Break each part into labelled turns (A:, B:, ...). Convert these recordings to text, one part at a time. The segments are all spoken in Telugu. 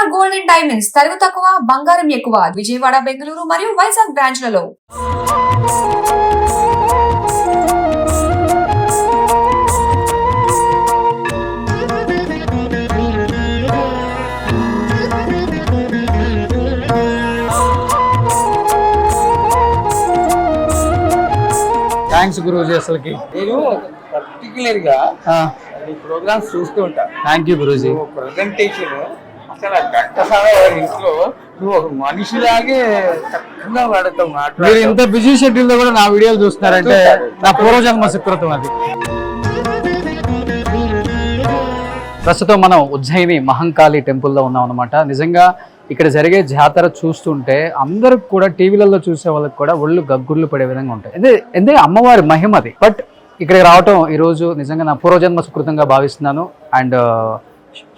A: కేఆర్ గోల్డ్ అండ్ డైమండ్స్ తరుగు తక్కువ బంగారం ఎక్కువ విజయవాడ బెంగళూరు మరియు వైజాగ్ బ్రాంచ్లలో.
B: థ్యాంక్స్ గురూజీ. అసలుకి
C: నేను పర్టికులర్ గా ఈ ప్రోగ్రామ్స్ చూస్తూ ఉంటా.
B: Thank you Guruji.
C: ప్రజెంటేషన్ అసలు ఘంటసాల ఇంట్లో నువ్వు ఒక మనిషిలాగే చక్కగా వాడతావు.
B: మీరు ఇంత బిజీ షెడ్యూల్ లో కూడా నా వీడియోలు చూస్తున్నారంటే నా పూర్వజన్మ సుకృతం అది. ప్రస్తుతం మనం ఉజ్జయిని మహంకాళి టెంపుల్లో ఉన్నాం అనమాట. నిజంగా ఇక్కడ జరిగే జాతర చూస్తుంటే అందరికి కూడా టీవీలలో చూసే వాళ్ళకి కూడా ఒళ్ళు గగ్గుర్లు పడే విధంగా ఉంటాయి. ఎందుకంటే అమ్మవారి మహిమది. బట్ ఇక్కడికి రావటం ఈరోజు నిజంగా నా పూర్వజన్మ సుకృతంగా భావిస్తున్నాను. అండ్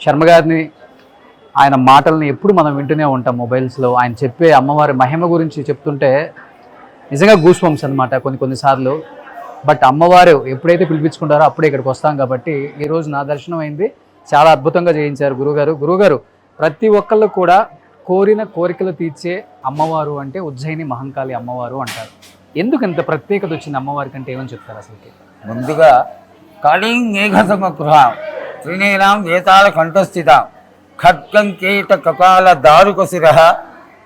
B: శర్మ గారిని ఆయన మాటల్ని ఎప్పుడు మనం వింటూనే ఉంటాం మొబైల్స్లో. ఆయన చెప్పే అమ్మవారి మహిమ గురించి చెప్తుంటే నిజంగా గూస్ బంప్స్ అనమాట కొన్నిసార్లు. బట్ అమ్మవారు ఎప్పుడైతే పిలిపించుకుంటారో అప్పుడే ఇక్కడికి వస్తాం కాబట్టి ఈరోజు నా దర్శనం అయింది. చాలా అద్భుతంగా చేయించారు గురుగారు. ప్రతి ఒక్కళ్ళు కూడా కోరిన కోరికలు తీర్చే అమ్మవారు అంటే ఉజ్జయిని మహంకాళి అమ్మవారు అంటారు. ఎందుకు ఇంత ప్రత్యేకత వచ్చింది అమ్మవారికి అంటే ఏమని చెప్తారు అసలుకి?
C: ముందుగా కాళీం మేఘసమగృహాం త్రినేనాం వేతాళ కంఠస్థితాం ఖడ్గం కేట కపాల దారుకశిర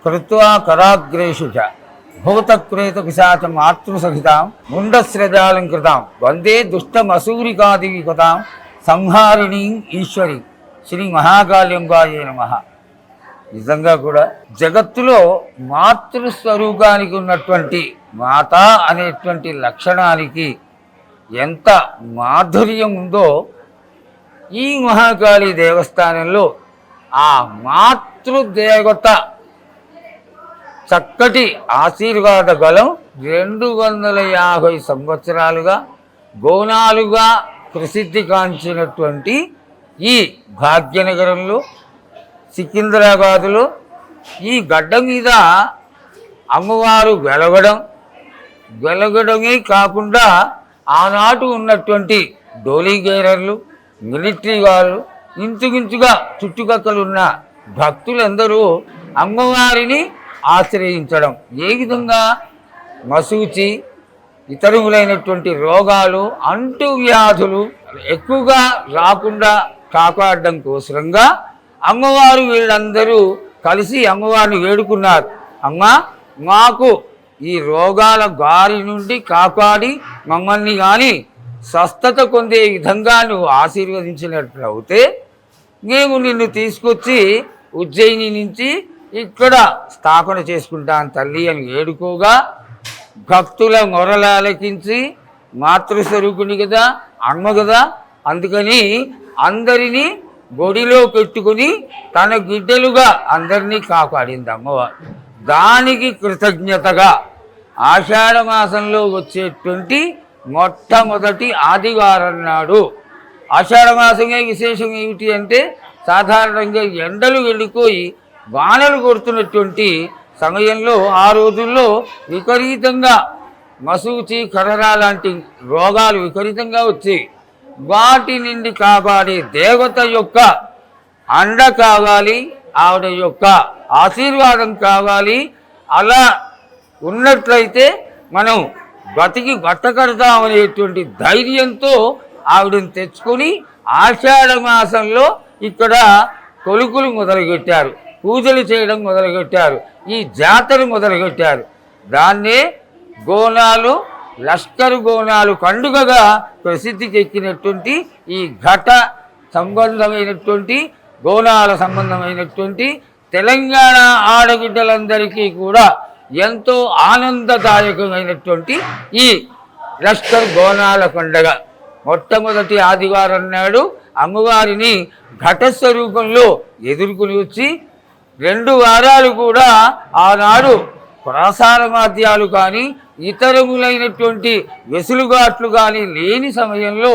C: కృత్వా కరాగ్రేషు చ భూతక్రేత పిశాచ మాతృసహితాం ముండశ్రజాలంకృతాం వందే దుష్టమసూరికాదివికతాం సంహారిణీం ఈశ్వరి శ్రీ మహాకాళింబాయే నమః. నిజంగా కూడా జగత్తులో మాతృస్వరూపానికి ఉన్నటువంటి మాత అనేటువంటి లక్షణానికి ఎంత మాధుర్యం ఉందో ఈ మహాకాళి దేవస్థానంలో ఆ మాతృదేవత చక్కటి ఆశీర్వాద బలం 250 సంవత్సరాలుగా గోనాలుగా ప్రసిద్ధి కాంచినటువంటి ఈ భాగ్యనగరంలో సికింద్రాబాదులో ఈ గడ్డ మీద అమ్మవారు వెలగడమే కాకుండా ఆనాటు ఉన్నటువంటి డోలీగేరర్లు మిలిటరీ వాళ్ళు ఇంచుమించుగా చుట్టుపక్కల ఉన్న భక్తులందరూ అమ్మవారిని ఆశ్రయించడం, ఏ విధంగా మసూచి ఇతరులైనటువంటి రోగాలు అంటువ్యాధులు ఎక్కువగా రాకుండా కాపాడడం కోసంగా అమ్మవారు వీళ్ళందరూ కలిసి అమ్మవారిని వేడుకున్నారు. అమ్మ, మాకు ఈ రోగాల గారి నుండి కాపాడి మమ్మల్ని కానీ స్వస్థత పొందే విధంగా నువ్వు ఆశీర్వదించినట్లు అవుతే మేము నిన్ను తీసుకొచ్చి ఉజ్జయిని నుంచి ఇక్కడ స్థాపన చేసుకుంటాను తల్లి అని వేడుకోగా భక్తుల మొరలాలకించి మాతృస్వరూపుని కదా, అమ్మ కదా, అందుకని అందరినీ గొడిలో పెట్టుకుని తన గిడ్డలుగా అందరినీ కాపాడింది అమ్మవారు. దానికి కృతజ్ఞతగా ఆషాఢ మాసంలో వచ్చేటువంటి మొట్టమొదటి ఆదివారం నాడు, ఆషాఢ మాసమే విశేషం ఏమిటి అంటే సాధారణంగా ఎండలు వెళ్ళిపోయి వానలు కొడుతున్నటువంటి సమయంలో ఆ రోజుల్లో విపరీతంగా మసూచి కలరా లాంటి రోగాలు విపరీతంగా వచ్చాయి. వాటి నుండి కాపాడే దేవత యొక్క అండ కావాలి, ఆవిడ యొక్క ఆశీర్వాదం కావాలి. అలా ఉన్నట్లయితే మనం బతికి బట్టకడతామనేటువంటి ధైర్యంతో ఆవిడని తెచ్చుకొని ఆషాఢ మాసంలో ఇక్కడ కొలుకులు మొదలుపెట్టారు, పూజలు చేయడం మొదలుపెట్టారు, ఈ జాతర మొదలుపెట్టారు. దాన్నే గోనాలు, లష్కరు గోనాలు పండుగగా ప్రసిద్ధికి ఎక్కినటువంటి ఈ ఘట సంబంధమైనటువంటి గోనాల సంబంధమైనటువంటి తెలంగాణ ఆడబిడ్డలందరికీ కూడా ఎంతో ఆనందదాయకమైనటువంటి ఈ లష్కర్ గోనాల పండుగ మొట్టమొదటి ఆదివారం నాడు అమ్మవారిని ఘటస్వరూపంలో ఎదుర్కొని వచ్చి 2 వారాలు కూడా ఆనాడు ప్రసార మాధ్యాలు కానీ ఇతరములైనటువంటి వెసులుబాట్లు కానీ లేని సమయంలో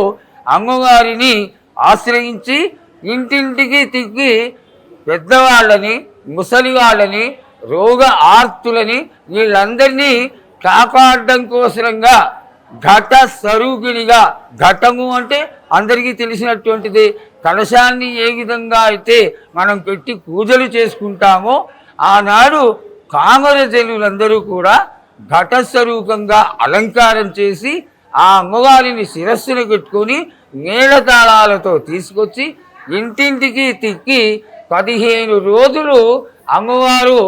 C: అమ్మవారిని ఆశ్రయించి ఇంటింటికి తిరిగి పెద్దవాళ్ళని, ముసలి వాళ్ళని, రోగ ఆర్తులని వీళ్ళందరినీ కాపాడడం కోసంగా ఘట స్వరూపిణిగా, ఘటము అంటే అందరికీ తెలిసినటువంటిది. కలశాన్ని ఏ విధంగా అయితే మనం పెట్టి పూజలు చేసుకుంటామో ఆనాడు కామరజనులందరూ కూడా ఘటస్వరూపంగా అలంకారం చేసి ఆ అమ్మవారిని శిరస్సును పెట్టుకొని మేళతాళాలతో తీసుకొచ్చి ఇంటింటికి తిక్కి 15 రోజులు అమ్మవారు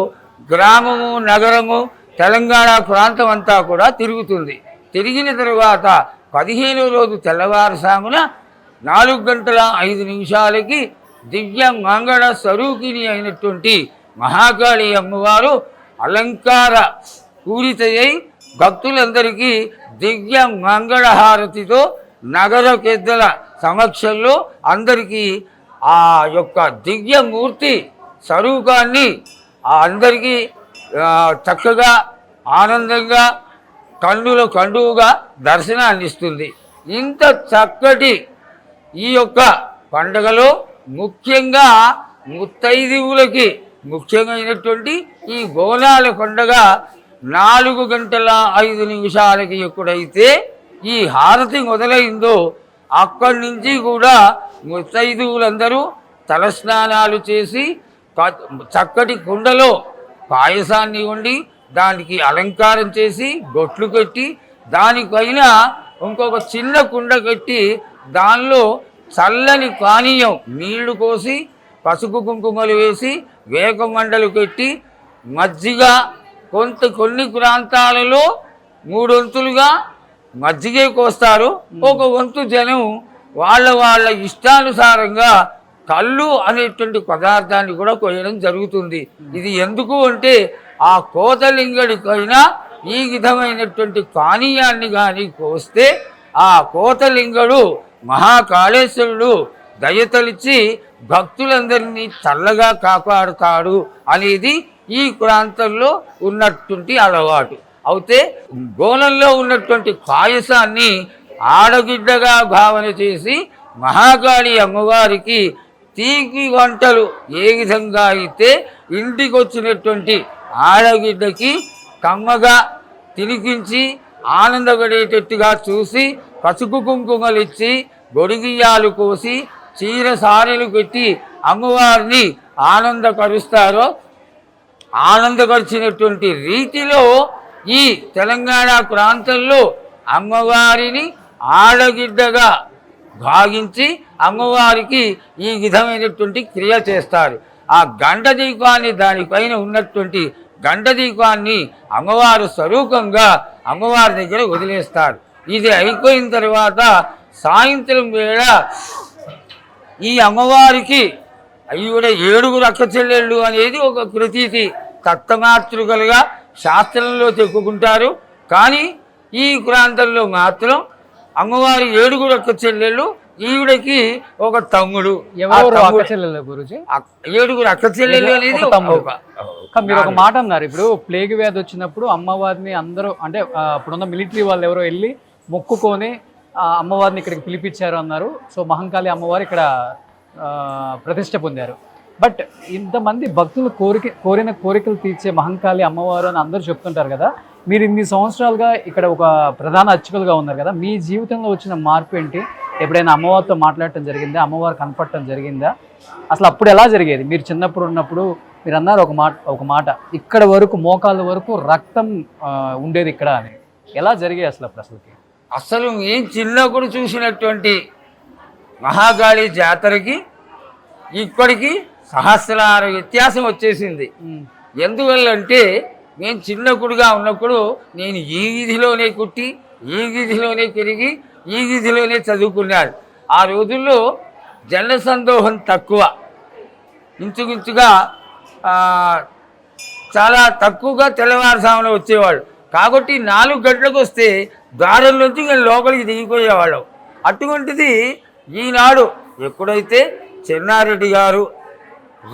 C: గ్రామము నగరము తెలంగాణ ప్రాంతం అంతా కూడా తిరుగుతుంది. తిరిగిన తరువాత 15వ రోజు తెల్లవారుసామున 4:05 దివ్య మంగళ స్వరూపిణి అయినటువంటి మహాకాళి అమ్మవారు అలంకార పూరితయ్యి భక్తులందరికీ దివ్య మంగళహారతితో నగర పెద్దల సమక్షంలో అందరికీ ఆ యొక్క దివ్యమూర్తి స్వరూపాన్ని అందరికీ చక్కగా ఆనందంగా కండువుగా దర్శనాన్ని ఇస్తుంది. ఇంత చక్కటి ఈ యొక్క పండగలో ముఖ్యంగా ముత్తైదువులకి ముఖ్యమైనటువంటి ఈ బోనాల పండగ 4:05 ఎప్పుడైతే ఈ హారతి మొదలైందో అక్కడి నుంచి కూడా ముత్తైదువులందరూ తలస్నానాలు చేసి చక్కటి కుండలో పాయసాన్ని వండి దానికి అలంకారం చేసి బొట్లు కట్టి దానిపైన ఇంకొక చిన్న కుండ కట్టి దానిలో చల్లని పానీయం నీళ్లు పోసి పసుపు కుంకుమలు వేసి వేకమండలు కట్టి మజ్జిగ కొన్ని ప్రాంతాలలో 3 వంతులుగా మజ్జిగే కోస్తారు. ఒక వంతు జనం వాళ్ళ ఇష్టానుసారంగా కళ్ళు అనేటువంటి పదార్థాన్ని కూడా కోయడం జరుగుతుంది. ఇది ఎందుకు అంటే ఆ కోతలింగడికైనా ఈ విధమైనటువంటి పానీయాన్ని కానీ కోస్తే ఆ కోతలింగడు మహాకాళేశ్వరుడు దయతలిచి భక్తులందరినీ చల్లగా కాపాడుతాడు అనేది ఈ ప్రాంతంలో ఉన్నటువంటి అలవాటు. అయితే గోళంలో ఉన్నటువంటి పాయసాన్ని ఆడగిడ్డగా భావన చేసి మహాకాళి అమ్మవారికి తీపి వంటలు ఏ విధంగా అయితే ఇంటికి వచ్చినటువంటి ఆడగిడ్డకి కమ్మగా తినిపించి ఆనందపడేటట్టుగా చూసి పసుపు కుంకుమలు ఇచ్చి గొడిగియాలు కోసి చీర సారెలు పెట్టి అమ్మవారిని ఆనందపరిచినటువంటి రీతిలో ఈ తెలంగాణ ప్రాంతంలో అమ్మవారిని ఆడగిడ్డగా భావించి అమ్మవారికి ఈ విధమైనటువంటి క్రియ చేస్తారు. ఆ గంట దీపాన్ని దానిపైన ఉన్నటువంటి గంట దీపాన్ని అమ్మవారు స్వరూపంగా అమ్మవారి దగ్గర వదిలేస్తారు. ఇది అయిపోయిన తర్వాత సాయంత్రం వేళ ఈ అమ్మవారికి ఈవిడ 7 అక్క చెల్లెళ్ళు అనేది ఒక ప్రతీతి తత్వమాతృకలుగా శాస్త్రంలో చెప్పుకుంటారు. కానీ ఈ ప్రాంతంలో మాత్రం అమ్మవారి 7 అక్క చెల్లెళ్ళు, ఈవిడకి ఒక తమ్ముడు.
B: 7 అక్క చెల్లెళ్ళు అనేది మీరు ఒక మాట అన్నారు. ఇప్పుడు ప్లేగ్ వ్యాధి వచ్చినప్పుడు అమ్మవారిని అందరూ అంటే ఇప్పుడున్న మిలిటరీ వాళ్ళు ఎవరో వెళ్ళి మొక్కుకొని అమ్మవారిని ఇక్కడికి పిలిపించారు అన్నారు. సో మహంకాళి అమ్మవారు ఇక్కడ ప్రతిష్ట పొందారు. బట్ ఇంతమంది భక్తులు కోరిన కోరికలు తీర్చే మహంకాళి అమ్మవారు అని అందరూ చెప్తుంటారు కదా. మీరు ఇన్ని సంవత్సరాలుగా ఇక్కడ ఒక ప్రధాన అర్చకులుగా ఉన్నారు కదా, మీ జీవితంలో వచ్చిన మార్పు ఏంటి? ఎప్పుడైనా అమ్మవారితో మాట్లాడటం జరిగిందా? అమ్మవారు కనపడటం జరిగిందా? అసలు అప్పుడు ఎలా జరిగేది? మీరు చిన్నప్పుడు ఉన్నప్పుడు మీరు అన్నారు ఒక మాట ఇక్కడ వరకు మోకాళ్ళ వరకు రక్తం ఉండేది ఇక్కడ అని. ఎలా జరిగాయి అసలు
C: అసలు ఏం చిన్నప్పుడు చూసినటువంటి మహాకాళి జాతరకి ఇప్పటికి సహస్రార వ్యత్యాసం వచ్చేసింది. ఎందువల్లంటే నేను చిన్నప్పుడుగా ఉన్నప్పుడు నేను ఈ వీధిలోనే కుట్టి, ఈ వీధిలోనే పెరిగి, ఈ వీధిలోనే చదువుకున్నాను. ఆ రోజుల్లో జన సందోహం తక్కువ, ఇంచుమించుగా చాలా తక్కువగా తెల్లవారుసామున వచ్చేవాళ్ళు. కాబట్టి 4 గంటలకు వస్తే ద్వారంలోంచి నేను లోపలికి దిగిపోయేవాళ్ళం. అటువంటిది ఈనాడు ఎప్పుడైతే చెన్నారెడ్డి గారు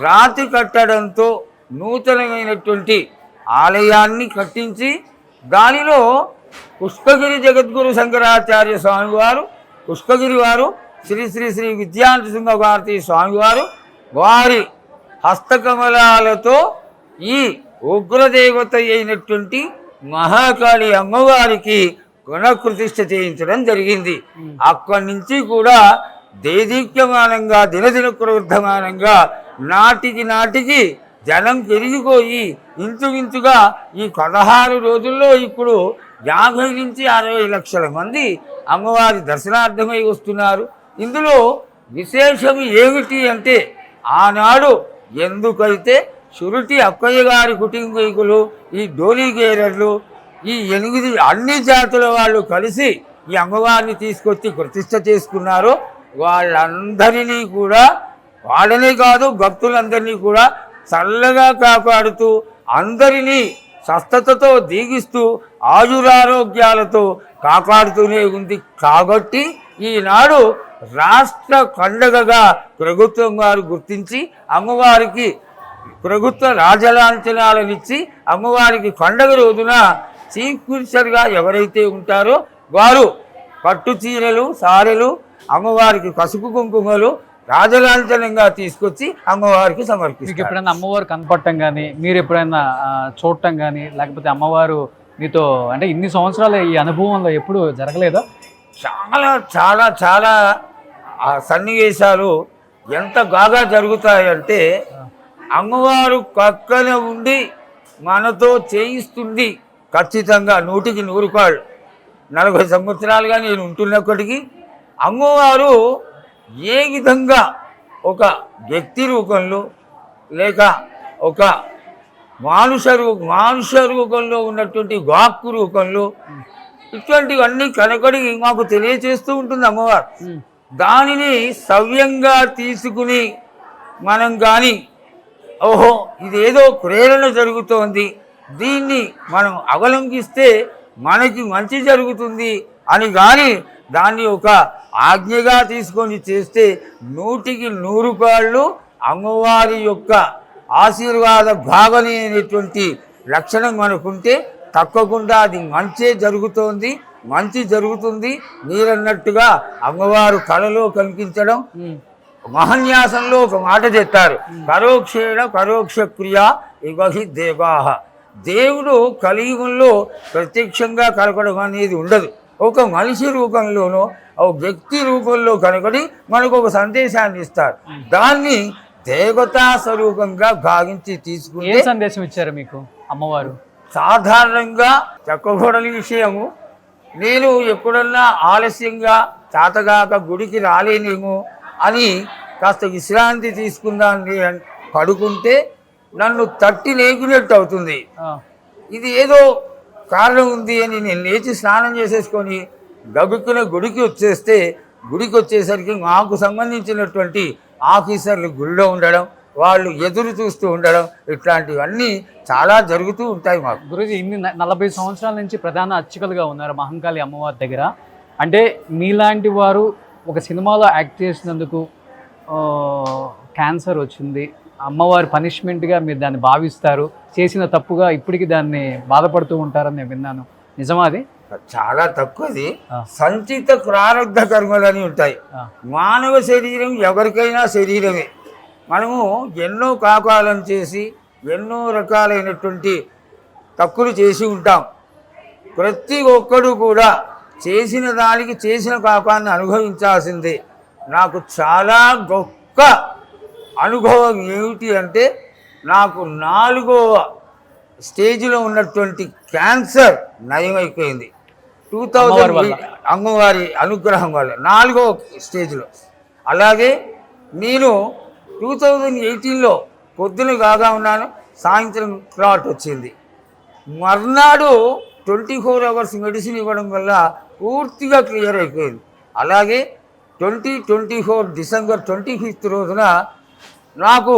C: రాతి కట్టడంతో నూతనమైనటువంటి ఆలయాన్ని కట్టించి దానిలో పుష్పగిరి జగద్గురు శంకరాచార్య స్వామివారు, పుష్పగిరి వారు, శ్రీ శ్రీ శ్రీ విద్యానరసింహ భారతీ స్వామివారు వారి హస్తకమలాలతో ఈ ఉగ్రదేవత అయినటువంటి మహాకాళి అమ్మవారికి గుణప్రతిష్ఠ చేయించడం జరిగింది. అక్కడి నుంచి కూడా దేదీప్యమానంగా దినదిన ప్రవృద్ధమానంగా నాటికి జనం పెరిగిపోయి ఇంచుమించుగా ఈ 16 రోజుల్లో ఇప్పుడు 50 నుంచి 60 లక్షల మంది అమ్మవారి దర్శనార్థమై వస్తున్నారు. ఇందులో విశేషం ఏమిటి అంటే ఆనాడు ఎందుకైతే షురుటి అక్కయ్య గారి కుటుంబీకులు, ఈ డోలీగేరర్లు, ఈ 8 అన్ని జాతుల వాళ్ళు కలిసి ఈ అమ్మవారిని తీసుకొచ్చి ప్రతిష్ఠ చేసుకున్నారో వాళ్ళందరినీ కూడా, వాళ్ళనే కాదు భక్తులందరినీ కూడా చల్లగా కాపాడుతూ అందరినీ స్వస్థతతో దీగిస్తూ ఆయురారోగ్యాలతో కాపాడుతూనే ఉంది. కాబట్టి ఈనాడు రాష్ట్ర పండగగా ప్రభుత్వం వారు గుర్తించి అమ్మవారికి ప్రభుత్వ రాజలాంఛనాలనిచ్చి అమ్మవారికి పండగ రోజున చీఫ్ మినిస్టర్గా ఎవరైతే ఉంటారో వారు పట్టు చీరలు, సారెలు, అమ్మవారికి పసుపు కుంకుమలు రాజలాంఛనంగా తీసుకొచ్చి అమ్మవారికి
B: మీకు
C: సమర్పిస్తారు.
B: ఎప్పుడైనా అమ్మవారు కనపడటం కానీ, మీరు ఎప్పుడైనా చూడటం కానీ, లేకపోతే అమ్మవారు మీతో అంటే ఇన్ని సంవత్సరాల ఈ అనుభవంలో ఎప్పుడు జరగలేదా?
C: చాలా చాలా చాలా సన్నివేశాలు ఎంత బాగా జరుగుతాయంటే అమ్మవారు పక్కన ఉండి మనతో చేయిస్తుంది. ఖచ్చితంగా 100కి 100 కాళ్ళు. 40 సంవత్సరాలుగా నేను ఉంటున్నప్పటికీ అమ్మవారు ఏ విధంగా ఒక వ్యక్తి రూపంలో లేక ఒక మానుష రూపంలో ఉన్నటువంటి వాక్కు రూపంలో ఇటువంటివన్నీ కనకడి మాకు తెలియచేస్తూ ఉంటుంది అమ్మవారు. దానిని సవ్యంగా తీసుకుని మనం కానీ ఓహో ఇదేదో ప్రేరణ జరుగుతోంది, దీన్ని మనం అవలంబిస్తే మనకి మంచి జరుగుతుంది అని కానీ దాన్ని ఒక ఆజ్ఞగా తీసుకొని చేస్తే 100కి 100 కాళ్ళు అమ్మవారి యొక్క ఆశీర్వాద భావన అనేటువంటి లక్షణం మనకుంటే తప్పకుండా అది మంచే జరుగుతోంది, మంచి జరుగుతుంది. మీరన్నట్టుగా అమ్మవారు కళలో కనిపించడం, మహన్యాసంలో ఒక మాట చెప్తారు, పరోక్షేణ పరోక్ష క్రియా ఇవహి దేవాహ. దేవుడు కలియుగంలో ప్రత్యక్షంగా కనపడడం అనేది ఉండదు. ఒక మనిషి రూపంలోనో ఒక వ్యక్తి రూపంలో కనబడి మనకు ఒక సందేశాన్ని ఇస్తారు. దాన్ని దేవతా స్వరూపంగా భావించి తీసుకుంటే.
B: ఏ సందేశం ఇచ్చారు మీకు అమ్మవారు?
C: సాధారణంగా చెప్పకూడని విషయము, నేను ఎప్పుడన్నా ఆలస్యంగా చాతగాక గుడికి రాలేనేమో అని కాస్త విశ్రాంతి తీసుకుందాన్ని పడుకుంటే నన్ను తట్టి లేకినట్టు అవుతుంది. ఇది ఏదో కారణం ఉంది అని నేను లేచి స్నానం చేసేసుకొని గబుక్కున గుడికి వచ్చేసరికి మాకు సంబంధించినటువంటి ఆఫీసర్లు గుడిలో ఉండడం, వాళ్ళు ఎదురు చూస్తూ ఉండడం, ఇట్లాంటివన్నీ చాలా జరుగుతూ ఉంటాయి మాకు.
B: గురుజీ ఇన్ని 40 సంవత్సరాల నుంచి ప్రధాన అర్చకులుగా ఉన్నారు మహంకాళి అమ్మవారి దగ్గర. అంటే మీలాంటి వారు ఒక సినిమాలో యాక్ట్ చేసినందుకు క్యాన్సర్ వచ్చింది, అమ్మవారి పనిష్మెంట్గా మీరు దాన్ని భావిస్తారు, చేసిన తప్పుగా ఇప్పటికి దాన్ని బాధపడుతూ ఉంటారని నేను విన్నాను. నిజమా అది?
C: చాలా తక్కువది. సంచిత ప్రారంధ కర్మలని ఉంటాయి. మానవ శరీరం ఎవరికైనా శరీరమే. మనము ఎన్నో పాపాలను చేసి ఎన్నో రకాలైనటువంటి తప్పులు చేసి ఉంటాం. ప్రతి ఒక్కడు కూడా చేసిన దానికి చేసిన పాపాన్ని అనుభవించాల్సిందే. నాకు చాలా గొప్ప అనుభవం ఏమిటి అంటే, నాకు 4వ స్టేజ్లో ఉన్నటువంటి క్యాన్సర్ నయమైపోయింది 2000 అమ్మవారి అనుగ్రహం వల్ల, 4వ స్టేజ్లో. అలాగే నేను 2018లో పొద్దున కాగా ఉన్నాను, సాయంత్రం క్లాట్ వచ్చింది. మర్నాడు 24 అవర్స్ మెడిసిన్ ఇవ్వడం వల్ల పూర్తిగా క్లియర్ అయిపోయింది. అలాగే 2024 డిసెంబర్ 25 రోజున నాకు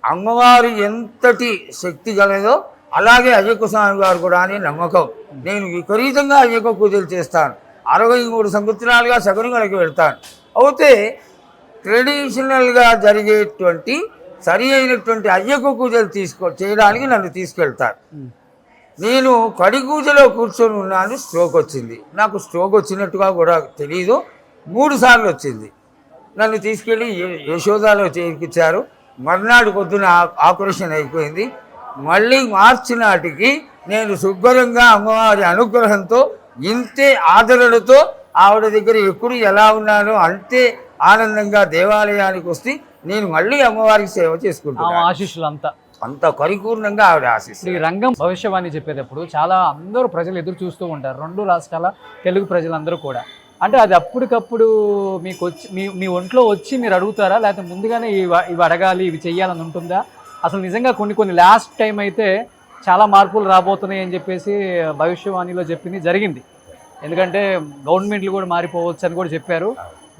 C: అమ్మవారు ఎంతటి శక్తి గలదో అలాగే అయ్యప్ప స్వామి గారు కూడా అని నమ్మకం. నేను విపరీతంగా అయ్యప్ప పూజలు చేస్తాను. 63 సంవత్సరాలుగా శబరిమలకి వెళ్తాను. అయితే ట్రెడిషనల్గా జరిగేటువంటి సరి అయినటువంటి అయ్యప్ప పూజలు చేయడానికి నన్ను తీసుకెళ్తారు. నేను కడి పూజలో కూర్చొని ఉన్నాను, స్ట్రోక్ వచ్చింది. నాకు స్ట్రోక్ వచ్చినట్టుగా కూడా తెలీదు, 3 సార్లు వచ్చింది. నన్ను తీసుకెళ్ళి యశోదాలో చేర్పించారు. మర్నాడు పొద్దున ఆపరేషన్ అయిపోయింది. మళ్ళీ మార్చి నాటికి నేను శుభ్రంగా అమ్మవారి అనుగ్రహంతో ఇంతే ఆదరణతో ఆవిడ దగ్గర ఎప్పుడు ఎలా ఉన్నానో అంతే ఆనందంగా దేవాలయానికి వస్తే నేను మళ్ళీ అమ్మవారికి సేవ చేసుకుంటాను.
B: ఆశీస్సులు అంతా
C: అంత పరిపూర్ణంగా ఆవిడ ఆశిస్తుంది.
B: ఈ రంగం భవిష్యవాణి చెప్పేటప్పుడు చాలా అందరూ ప్రజలు ఎదురు చూస్తూ ఉంటారు, 2 రాష్ట్రాల తెలుగు ప్రజలందరూ కూడా. అంటే అది అప్పటికప్పుడు మీకు వచ్చి మీ ఒంట్లో వచ్చి మీరు అడుగుతారా, లేకపోతే ముందుగానే ఇవి అడగాలి, ఇవి చెయ్యాలని ఉంటుందా? అసలు నిజంగా కొన్ని లాస్ట్ టైం అయితే చాలా మార్పులు రాబోతున్నాయి అని చెప్పేసి భవిష్యవాణిలో చెప్పింది జరిగింది. ఎందుకంటే గవర్నమెంట్లు కూడా మారిపోవచ్చు అని కూడా చెప్పారు,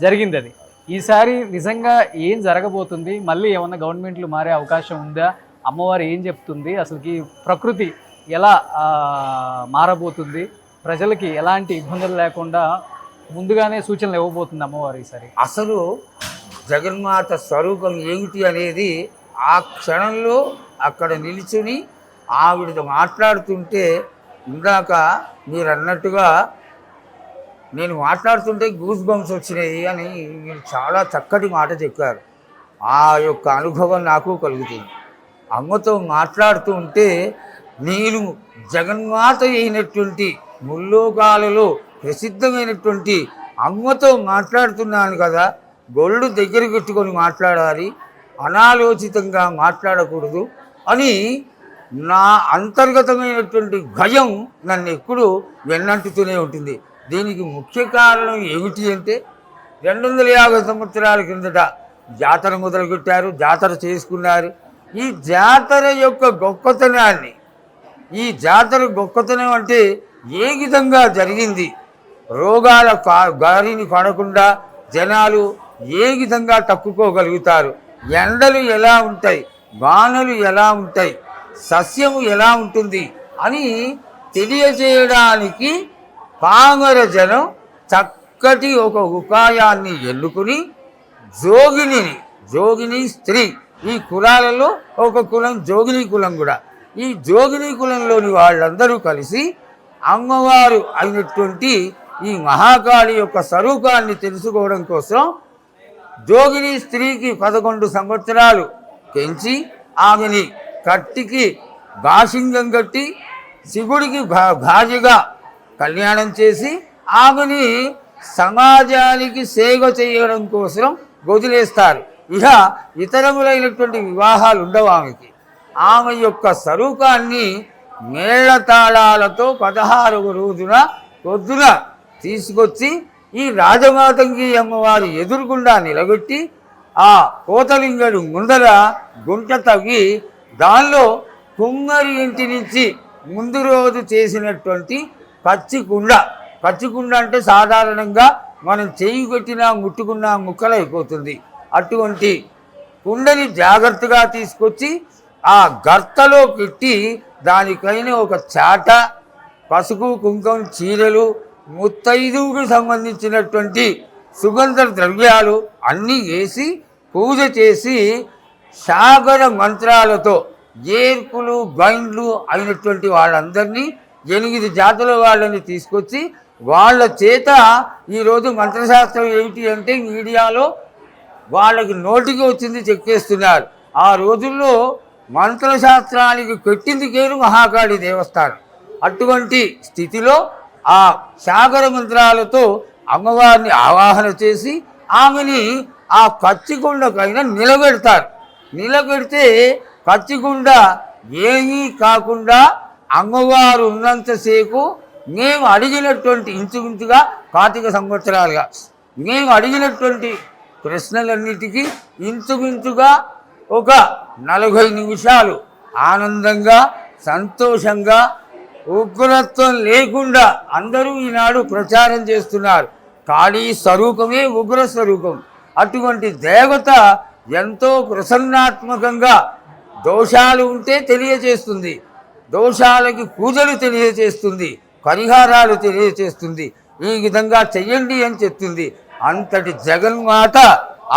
B: జరిగింది అది. ఈసారి నిజంగా ఏం జరగబోతుంది? మళ్ళీ ఏమన్నా గవర్నమెంట్లు మారే అవకాశం ఉందా? అమ్మవారు ఏం చెప్తుంది? అసలుకి ప్రకృతి ఎలా మారబోతుంది? ప్రజలకి ఎలాంటి ఇబ్బందులు లేకుండా ముందుగానే సూచనలు ఇవ్వబోతుంది అమ్మవారు ఈసారి?
C: అసలు జగన్మాత స్వరూపం ఏమిటి అనేది ఆ క్షణంలో అక్కడ నిల్చుని ఆవిడతో మాట్లాడుతుంటే, ఇందాక మీరు అన్నట్టుగా నేను మాట్లాడుతుంటే గూస్ బంప్స్ వచ్చినాయి అని మీరు చాలా చక్కటి మాట చెప్పారు. ఆ యొక్క అనుభవం నాకు కలుగుతుంది. అమ్మతో మాట్లాడుతూ ఉంటే నేను జగన్మాత అయినటువంటి ముల్లోకాలలో ప్రసిద్ధమైనటువంటి అమ్మతో మాట్లాడుతున్నాను కదా, గొళ్ళు దగ్గర పెట్టుకొని మాట్లాడాలి, అనాలోచితంగా మాట్లాడకూడదు అని నా అంతర్గతమైనటువంటి భయం నన్ను ఎప్పుడు వెన్నంటుతూనే ఉంటుంది. దీనికి ముఖ్య కారణం ఏమిటి అంటే 250 సంవత్సరాల కిందట జాతర మొదలుపెట్టారు, జాతర చేసుకున్నారు. ఈ జాతర యొక్క గొప్పతనాన్ని, ఈ జాతర గొప్పతనం అంటే ఏ విధంగా జరిగింది, రోగాల గారిని పడకుండా జనాలు ఏ విధంగా తప్పుకోగలుగుతారు, ఎండలు ఎలా ఉంటాయి, వానలు ఎలా ఉంటాయి, సస్యము ఎలా ఉంటుంది అని తెలియజేయడానికి పామర జనం చక్కటి ఒక ఉపాయాన్ని ఎన్నుకుని జోగిని స్త్రీ, ఈ కులాలలో ఒక కులం జోగిని కులం కూడా, ఈ జోగిని కులంలోని వాళ్ళందరూ కలిసి అమ్మవారు అయినటువంటి ఈ మహాకాళి యొక్క స్వరూపాన్ని తెలుసుకోవడం కోసం జోగిని స్త్రీకి 11 సంవత్సరాలు పెంచి ఆమెని కట్టికి బాసింగం కట్టి శివుడికి భార్యగా కళ్యాణం చేసి ఆమెని సమాజానికి సేవ చేయడం కోసం వదిలేస్తారు. ఇక ఇతరములైనటువంటి వివాహాలు ఉండవు ఆమెకి. ఆమె యొక్క స్వరూపాన్ని మేళతాళాలతో 16వ రోజున పొద్దున తీసుకొచ్చి ఈ రాజమాతంగి అమ్మవారి ఎదురుగుండా నిలబెట్టి ఆ కోతలింగడు ముందర గుంట తవ్వి దానిలో కుమ్మరి ఇంటి నుంచి ముందు రోజు చేసినటువంటి పచ్చికుండ అంటే సాధారణంగా మనం చేయి పెట్టినా ముట్టుకున్నా ముక్కలైపోతుంది. అటువంటి కుండని జాగ్రత్తగా తీసుకొచ్చి ఆ గర్తలో పెట్టి దానిపైన ఒక చాట, పసుపు కుంకుమ, చీరలు, ముత్తైదువుకు సంబంధించినటువంటి సుగంధ ద్రవ్యాలు అన్నీ వేసి పూజ చేసి సాగర మంత్రాలతో ఏర్పులు బైండ్లు అయినటువంటి వాళ్ళందరినీ 8 జాతుల వాళ్ళని తీసుకొచ్చి వాళ్ళ చేత ఈరోజు మంత్రశాస్త్రం ఏమిటి అంటే మీడియాలో వాళ్ళకి నోటికి వచ్చింది చెక్కేస్తున్నారు. ఆ రోజుల్లో మంత్రశాస్త్రానికి పెట్టింది కేరు మహాకాళి దేవస్థానం. అటువంటి స్థితిలో ఆ సాగర మంత్రాలతో అమ్మవారిని ఆవాహన చేసి ఆమెని ఆ పచ్చిగుండకైనా నిలబెడతారు. నిలబెడితే పచ్చిగుండ ఏమీ కాకుండా అమ్మవారు ఉన్నంతసేపు మేము అడిగినటువంటి ఇంచుమించుగా 25 సంవత్సరాలుగా మేము అడిగినటువంటి ప్రశ్నలన్నిటికీ ఇంచుమించుగా ఒక 40 నిమిషాలు ఆనందంగా సంతోషంగా ఉగ్రత్వం లేకుండా అందరూ ఈనాడు ప్రచారం చేస్తున్నారు. కాళీ స్వరూపమే ఉగ్ర స్వరూపం. అటువంటి దేవత ఎంతో ప్రసన్నాత్మకంగా దోషాలు ఉంటే తెలియజేస్తుంది, దోషాలకి పూజలు తెలియజేస్తుంది, పరిహారాలు తెలియజేస్తుంది. ఈ విధంగా చెయ్యండి అని చెప్తుంది. అంతటి జగన్మాత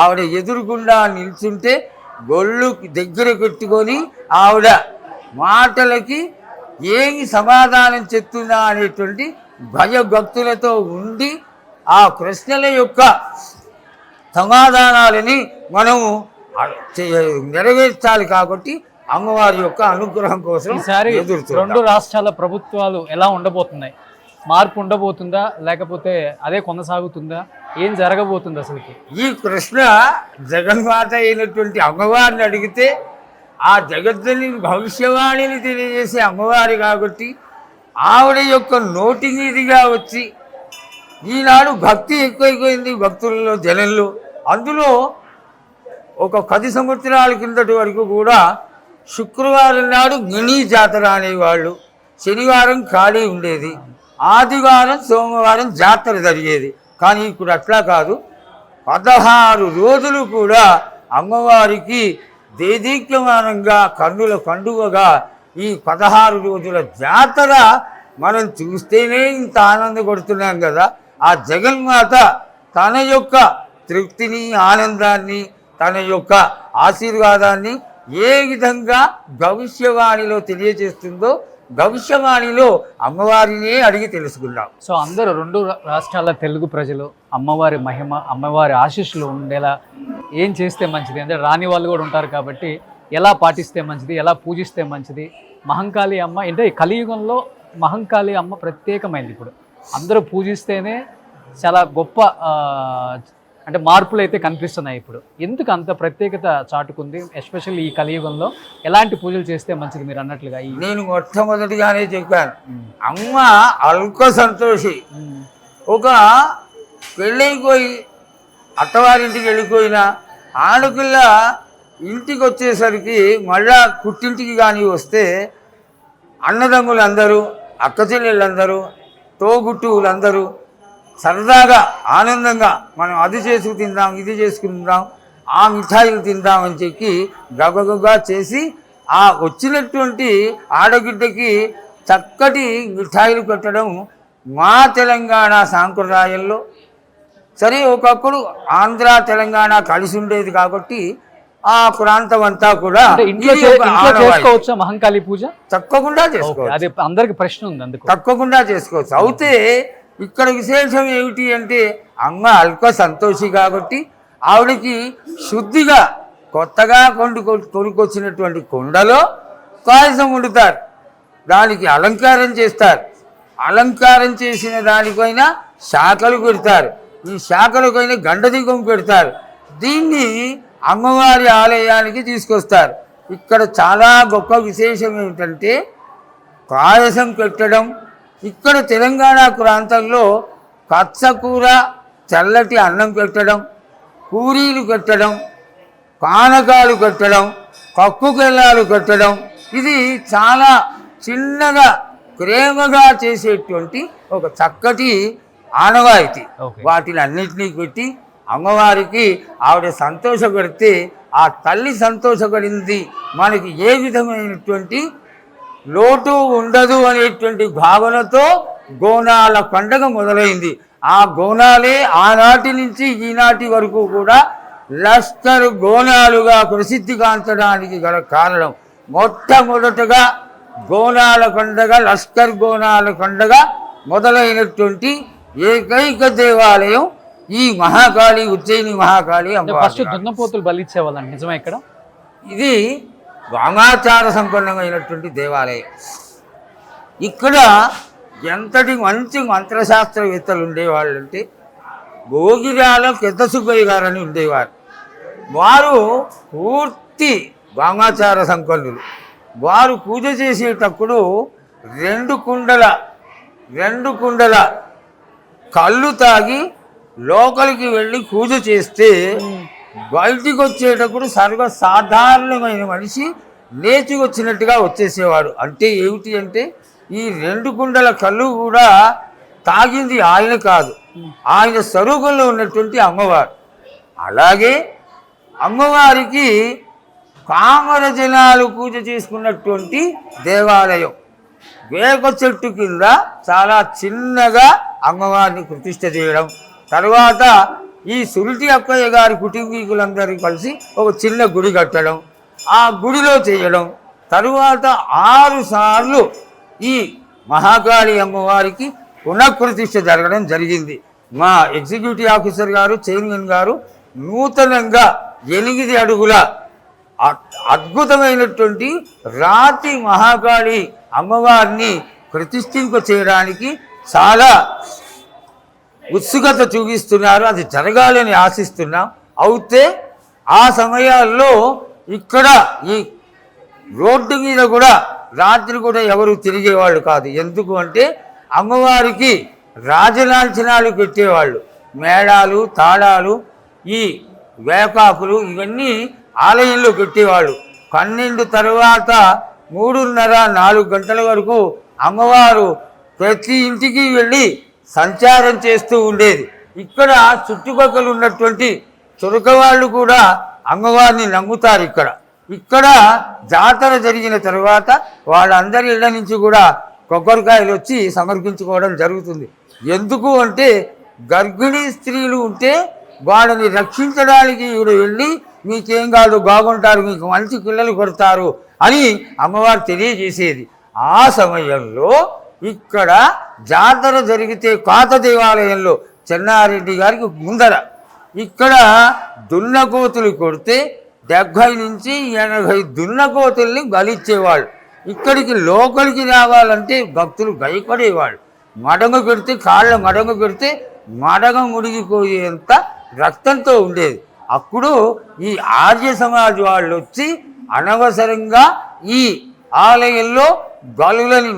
C: ఆవిడ ఎదురుగుండా నిల్చుంటే గొళ్ళు దగ్గర పెట్టుకొని ఆవిడ మాటలకి ఏమి సమాధానం చెప్తుందా అనేటువంటి భయభక్తులతో ఉండి ఆ ప్రశ్నల యొక్క సమాధానాలని మనము నెరవేర్చాలి. కాబట్టి అమ్మవారి యొక్క అనుగ్రహం కోసం
B: ఈసారి 2 రాష్ట్రాల ప్రభుత్వాలు ఎలా ఉండబోతున్నాయి? మార్పు ఉండబోతుందా, లేకపోతే అదే కొనసాగుతుందా, ఏం జరగబోతుంది అసలుకి?
C: ఈ కృష్ణ జగన్మాత అయినటువంటి అమ్మవారిని అడిగితే ఆ జగత్తుని భవిష్యవాణిని తెలియజేసే అమ్మవారి కాబట్టి ఆవిడ యొక్క నోటి మీదుగా వచ్చి ఈనాడు భక్తి ఎక్కువైపోయింది భక్తులలో, జనంలో. అందులో ఒక 10 సంవత్సరాల కిందటి వరకు కూడా శుక్రవారం నాడు మినీ జాతర అనేవాళ్ళు, శనివారం ఖాళీ ఉండేది, ఆదివారం సోమవారం జాతర జరిగేది. కానీ ఇప్పుడు అట్లా కాదు, 16 రోజులు కూడా అమ్మవారికి దేదీప్యమానంగా కన్నుల పండుగగా ఈ 16 రోజుల జాతర మనం చూస్తేనే ఇంత ఆనందపడుతున్నాం కదా. ఆ జగన్మాత తన యొక్క తృప్తిని, ఆనందాన్ని, తన యొక్క ఆశీర్వాదాన్ని ఏ విధంగా భవిష్యవాణిలో తెలియజేస్తుందో భవిష్యవాణిలో అమ్మవారినే అడిగి తెలుసుకుందాం.
B: సో అందరూ 2 రాష్ట్రాల తెలుగు ప్రజలు అమ్మవారి మహిమ, అమ్మవారి ఆశీస్సులు ఉండేలా ఏం చేస్తే మంచిది, అంటే రాని వాళ్ళు కూడా ఉంటారు కాబట్టి ఎలా పాటిస్తే మంచిది, ఎలా పూజిస్తే మంచిది. మహంకాళి అమ్మ అంటే కలియుగంలో మహంకాళి అమ్మ ప్రత్యేకమైంది. ఇప్పుడు అందరూ పూజిస్తేనే చాలా గొప్ప అంటే మార్పులు అయితే కనిపిస్తున్నాయి. ఇప్పుడు ఎందుకు అంత ప్రత్యేకత చాటుకుంది, ఎస్పెషల్లీ ఈ కలియుగంలో ఎలాంటి పూజలు చేస్తే మంచిది మీరు అన్నట్లుగా?
C: నేను మొట్టమొదటిగానే చెప్పాను, అమ్మ అల్క సంతోషి. ఒక పెళ్ళైపోయి అత్తవారింటికి వెళ్ళిపోయిన ఆడపిల్ల ఇంటికి వచ్చేసరికి మళ్ళా పుట్టింటికి కానీ వస్తే అన్నదమ్ములందరూ, అక్క చెల్లెళ్ళందరూ, తోబుట్టువులందరూ సరదాగా ఆనందంగా మనం అది చేసుకు తిందాం, ఇది చేసుకుందాం, ఆ మిఠాయిలు తిందామని చెప్పి గబగబా చేసి ఆ వచ్చినటువంటి ఆడబిడ్డకి చక్కటి మిఠాయిలు పెట్టడం మా తెలంగాణ సాంప్రదాయంలో. సరే, ఒకప్పుడు ఆంధ్ర తెలంగాణ కలిసి ఉండేది కాబట్టి ఆ ప్రాంతం అంతా కూడా
B: ఇంట్లో చేసుకోవచ్చా మహంకాళి పూజ?
C: తప్పకుండా చేసుకోవచ్చు.
B: అదే అందరికి ప్రశ్న ఉంది, అందుకు
C: తప్పకుండా చేసుకోవచ్చు. అయితే ఇక్కడ విశేషం ఏమిటి అంటే అమ్మ అల్క సంతోషి కాబట్టి ఆవిడకి శుద్ధిగా కొత్తగా కొనుకొచ్చినటువంటి కుండలో పాయసం వండుతారు, దానికి అలంకారం చేస్తారు. అలంకారం చేసిన దానిపైన శాఖలు పెడతారు, ఈ శాఖలపైన గండదీపం పెడతారు. దీన్ని అమ్మవారి ఆలయానికి తీసుకొస్తారు. ఇక్కడ చాలా గొప్ప విశేషం ఏమిటంటే పాయసం పెట్టడం. ఇక్కడ తెలంగాణ ప్రాంతంలో పచ్చకూర, చల్లటి అన్నం పెట్టడం, పూరీలు పెట్టడం, పానకాలు పెట్టడం, పప్పు బెల్లాలు పెట్టడం, ఇది చాలా చిన్నగా ప్రేమగా చేసేటువంటి ఒక చక్కటి ఆనవాయితీ. వాటిని అన్నింటినీ పెట్టి అమ్మవారికి ఆవిడ సంతోషపడితే ఆ తల్లి సంతోషపడింది, మనకి ఏ విధమైనటువంటి లోటు ఉండదు అనేటువంటి భావనతో గోనాల పండగ మొదలైంది. ఆ గోనాలే ఆనాటి నుంచి ఈనాటి వరకు కూడా లష్కర్ గోనాలుగా ప్రసిద్ధిగాంచడానికి గల కారణం. మొట్టమొదటగా గోనాల పండగ, లష్కర్ గోనాల పండగ మొదలైనటువంటి ఏకైక దేవాలయం ఈ మహాకాళి, ఉజ్జయిని మహాకాళి అమ్మవారు.
B: ఫస్ట్ దున్నపోతులు బలిచ్చేవాళ్ళండి, నిజమే? ఇక్కడ
C: ఇది వామాచార సంపన్నమైనటువంటి దేవాలయం. ఇక్కడ ఎంతటి మంచి మంత్రశాస్త్రవేత్తలు ఉండేవాళ్ళు అంటే భోగిరాల పెద్ద సుబ్బయ్య గారని ఉండేవారు. వారు పూర్తి వామాచార సంపన్నులు. వారు పూజ చేసేటప్పుడు 2 కుండల కళ్ళు తాగి లోపలికి వెళ్ళి పూజ చేస్తే బయటికి వచ్చేటప్పుడు సర్వసాధారణమైన మనిషి లేచి వచ్చినట్టుగా వచ్చేసేవాడు. అంటే ఏమిటి అంటే ఈ 2 కుండల కళ్ళు కూడా తాగింది ఆయన కాదు, ఆయన స్వరూపంలో ఉన్నటువంటి అమ్మవారు. అలాగే అమ్మవారికి కామర జనాలు పూజ చేసుకున్నటువంటి దేవాలయం. వేప చెట్టు కింద చాలా చిన్నగా అమ్మవారిని ప్రతిష్ఠ చేయడం, తర్వాత ఈ సురుటి అక్కయ్య గారి కుటుంబీకులందరూ కలిసి ఒక చిన్న గుడి కట్టడం, ఆ గుడిలో చేయడం, తరువాత 6 సార్లు ఈ మహాకాళి అమ్మవారికి పునఃప్రతిష్ఠ జరగడం జరిగింది. మా ఎగ్జిక్యూటివ్ ఆఫీసర్ గారు, చైర్మన్ గారు నూతనంగా 8 అడుగుల అద్భుతమైనటువంటి రాతి మహాకాళి అమ్మవారిని ప్రతిష్ఠింప చేయడానికి చాలా ఉత్సుకత చూపిస్తున్నారు. అది జరగాలని ఆశిస్తున్నాం. అయితే ఆ సమయాల్లో ఇక్కడ ఈ రోడ్డు మీద కూడా రాత్రి కూడా ఎవరు తిరిగేవాళ్ళు కాదు. ఎందుకు అంటే అమ్మవారికి రాజలాంఛనాలు పెట్టేవాళ్ళు. మేళాలు, తాళాలు, ఈ వేకాకులు ఇవన్నీ ఆలయంలో పెట్టేవాళ్ళు. 12 తర్వాత 3:30-4 గంటల వరకు అమ్మవారు ప్రతి ఇంటికి వెళ్ళి సంచారం చేస్తూ ఉండేది. ఇక్కడ చుట్టుపక్కల ఉన్నటువంటి చురక వాళ్ళు కూడా అమ్మవారిని నమ్ముతారు. ఇక్కడ జాతర జరిగిన తర్వాత వాళ్ళందరి ఇళ్ళ నుంచి కూడా కొబ్బరికాయలు వచ్చి సమర్పించుకోవడం జరుగుతుంది. ఎందుకు అంటే గర్భిణీ స్త్రీలు ఉంటే వాళ్ళని రక్షించడానికి ఈవిడ వెళ్ళి మీకేం కాదు, బాగుంటారు, మీకు మంచి పిల్లలు కొడతారు అని అమ్మవారు తెలియజేసేది. ఆ సమయంలో ఇక్కడ జాతర జరిగితే పాత దేవాలయంలో చెన్నారెడ్డి గారికి ముందర ఇక్కడ దున్నకోతులు కొడితే 70 నుంచి 80 దున్నకోతుల్ని బలిచ్చేవాళ్ళు. ఇక్కడికి లోపలికి రావాలంటే భక్తులు భయపడేవాళ్ళు. మడగ పెడితే కాళ్ళ మడగ పెడితే మడగ ముడిగిపోయేంత రక్తంతో ఉండేది. అప్పుడు ఈ ఆర్య సమాజ్ వాళ్ళు వచ్చి అనవసరంగా ఈ ఆలయంలో బలులని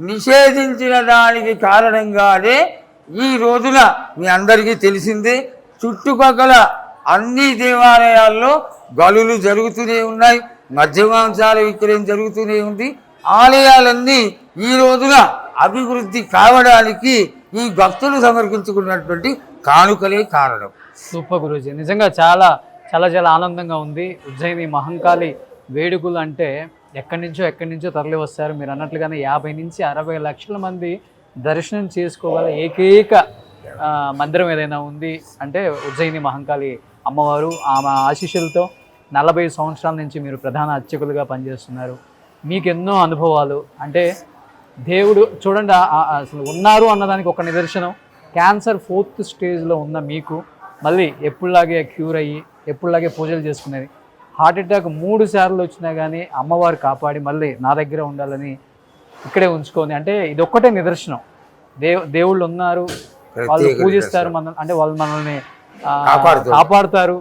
C: నిషేధించిన దానికి కారణంగానే ఈ రోజున మీ అందరికీ తెలిసిందే చుట్టుపక్కల అన్ని దేవాలయాల్లో బలులు జరుగుతూనే ఉన్నాయి, మద్యమాంసాల విక్రయం జరుగుతూనే ఉంది. ఆలయాలన్నీ ఈ రోజున అభివృద్ధి కావడానికి ఈ భక్తులు సమర్పించుకున్నటువంటి కానుకలే కారణం.
B: సూపర్ గురూజీ, నిజంగా చాలా చాలా చాలా ఆనందంగా ఉంది. ఉజ్జయిని మహంకాళి వేడుకలు అంటే ఎక్కడి నుంచో తరలి వస్తారు. మీరు అన్నట్లుగానే 50 నుంచి 60 లక్షల మంది దర్శనం చేసుకోగల ఏకైక మందిరం ఏదైనా ఉంది అంటే ఉజ్జయిని మహంకాళి అమ్మవారు. ఆమె ఆశీస్సులతో 40 సంవత్సరాల నుంచి మీరు ప్రధాన అర్చకులుగా పనిచేస్తున్నారు. మీకు ఎన్నో అనుభవాలు. అంటే దేవుడు చూడండి అసలు ఉన్నారు అన్నదానికి ఒక నిదర్శనం. క్యాన్సర్ 4th స్టేజ్లో ఉన్న మీకు మళ్ళీ ఎప్పుడులాగే క్యూర్ అయ్యి ఎప్పుడులాగే పూజలు చేసుకునేది. హార్ట్ అటాక్ 3 సార్లు వచ్చినా కానీ అమ్మవారు కాపాడి మళ్ళీ నా దగ్గర ఉండాలని ఇక్కడే ఉంచుకొని, అంటే ఇది ఒక్కటే నిదర్శనం. దేవుళ్ళు ఉన్నారు, వాళ్ళు పూజిస్తారు అంటే వాళ్ళు మనల్ని కాపాడుతారు,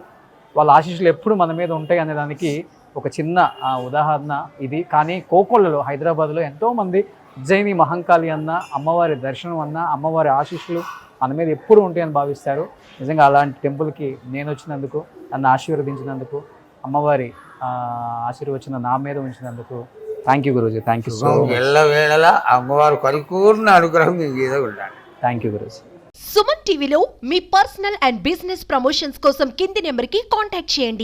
B: వాళ్ళ ఆశీస్సులు ఎప్పుడు మన మీద ఉంటాయి అనే దానికి ఒక చిన్న ఉదాహరణ ఇది. కానీ కోకొల్లలో హైదరాబాద్లో ఎంతోమంది ఉజ్జయిని మహంకాళి అన్న, అమ్మవారి దర్శనం అన్న, అమ్మవారి ఆశీస్సులు మన మీద ఎప్పుడు ఉంటాయని భావిస్తారు. నిజంగా అలాంటి టెంపుల్కి నేను వచ్చినందుకు, నన్ను ఆశీర్వదించినందుకు, అమ్మవారి ఆశీర్వచనం నా మీద ఉంచినందుకు thank you Guruji. Thank you so much.
C: ఎల్లవేళలా అమ్మవారు పరిపూర్ణ అనుగ్రహం మీ మీద ఉండాలి.
B: Thank you Guruji.
D: సుమన్ టీవీలో మీ పర్సనల్ అండ్ బిజినెస్ ప్రమోషన్స్ కోసం కింది నెంబర్కి కాంటాక్ట్ చేయండి.